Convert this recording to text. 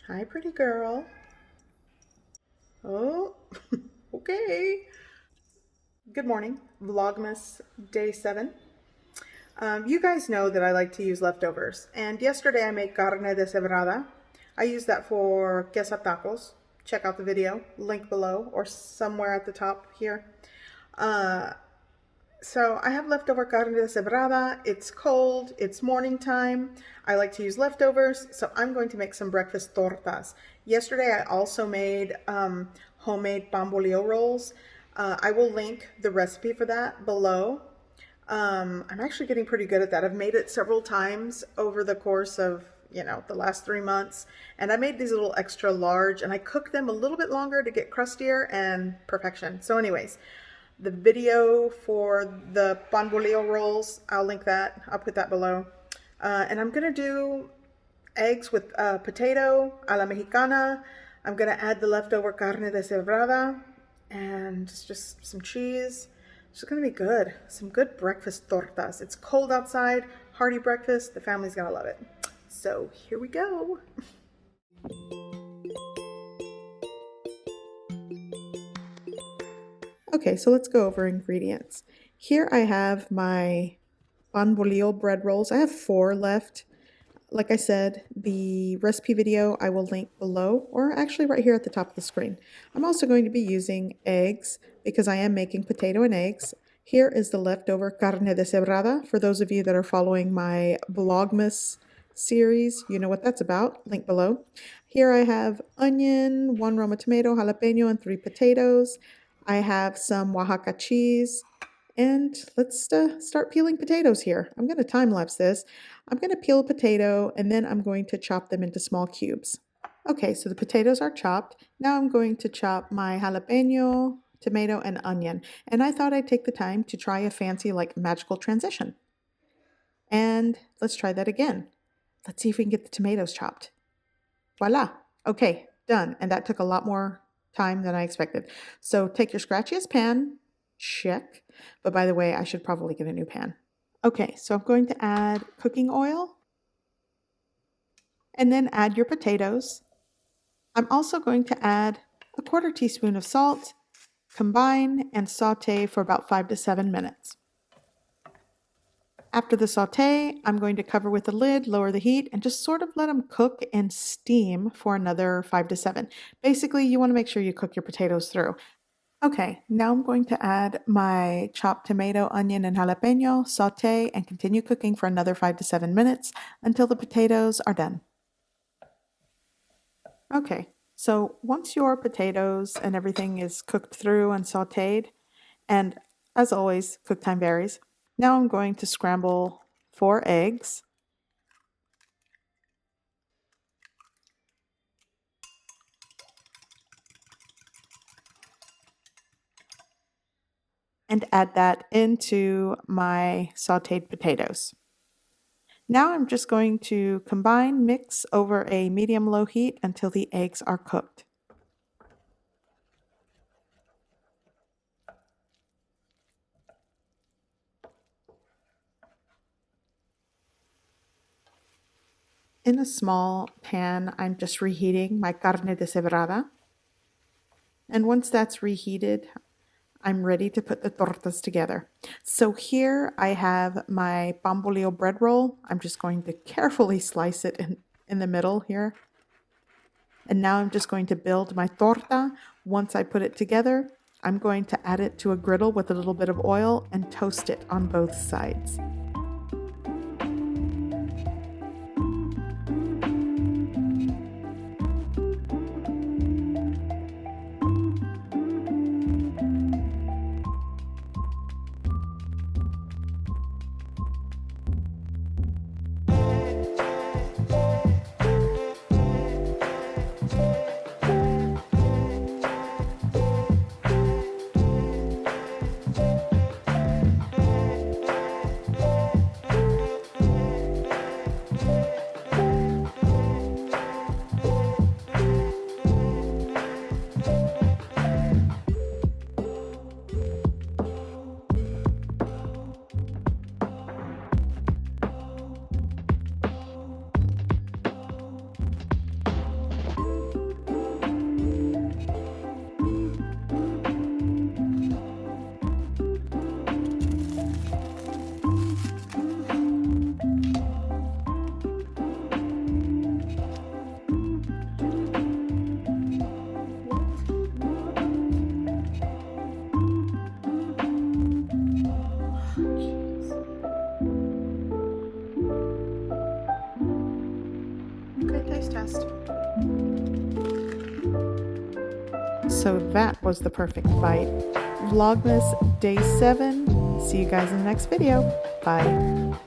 Hi, pretty girl. Oh, okay. Good morning. Vlogmas day 7. You guys know that I like to use leftovers. And yesterday I made carne deshebrada. I use that for queso tacos. Check out the video, link below or somewhere at the top here. So I have leftover carne deshebrada. It's cold. It's morning time. I like to use leftovers. So I'm going to make some breakfast tortas. Yesterday I also made homemade pan bolillo rolls. I will link the recipe for that below. I'm actually getting pretty good at that. I've made it several times over the course of, the last 3 months. And I made these little extra large and I cooked them a little bit longer to get crustier and perfection. So anyways, the video for the pan bolillo rolls, I'll link that. I'll put that below. And I'm going to do eggs with potato a la Mexicana. I'm going to add the leftover carne deshebrada and just some cheese. It's going to be good. Some good breakfast tortas. It's cold outside, hearty breakfast. The family's going to love it. So here we go. Okay, so let's go over ingredients. Here I have my pan bolillo bread rolls. I have 4 left. Like I said, the recipe video I will link below, or actually right here at the top of the screen. I'm also going to be using eggs because I am making potato and eggs. Here is the leftover carne deshebrada. For those of you that are following my Vlogmas series, you know what that's about. Link below. Here I have onion, 1 Roma tomato, jalapeno, and 3 potatoes. I have some Oaxaca cheese. And let's start peeling potatoes here. I'm going to time-lapse this. I'm going to peel a potato and then I'm going to chop them into small cubes. Okay, so the potatoes are chopped. Now I'm going to chop my jalapeno, tomato, and onion. And I thought I'd take the time to try a fancy, magical transition. And let's try that again. Let's see if we can get the tomatoes chopped. Voila. Okay, done. And that took a lot more time than I expected. So take your scratchiest pan. Check. But by the way, I should probably get a new pan. Okay, so I'm going to add cooking oil and then add your potatoes. I'm also going to add a 1/4 teaspoon of salt, combine and saute for about 5 to 7 minutes. After the saute, I'm going to cover with a lid, lower the heat, and just sort of let them cook and steam for another 5 to 7. Basically, you want to make sure you cook your potatoes through. Okay, now I'm going to add my chopped tomato, onion, and jalapeno, saute, and continue cooking for another 5 to 7 minutes until the potatoes are done. Okay, so once your potatoes and everything is cooked through and sauteed, and as always, cook time varies, now I'm going to scramble 4 eggs. And add that into my sauteed potatoes. Now I'm just going to combine, mix over a medium-low heat until the eggs are cooked. In a small pan, I'm just reheating my carne deshebrada. And once that's reheated, I'm ready to put the tortas together. So here I have my pan bolillo bread roll. I'm just going to carefully slice it in the middle here. And now I'm just going to build my torta. Once I put it together, I'm going to add it to a griddle with a little bit of oil and toast it on both sides. taste. So that was the perfect bite. Vlogmas Day 7. See you guys in the next video. Bye.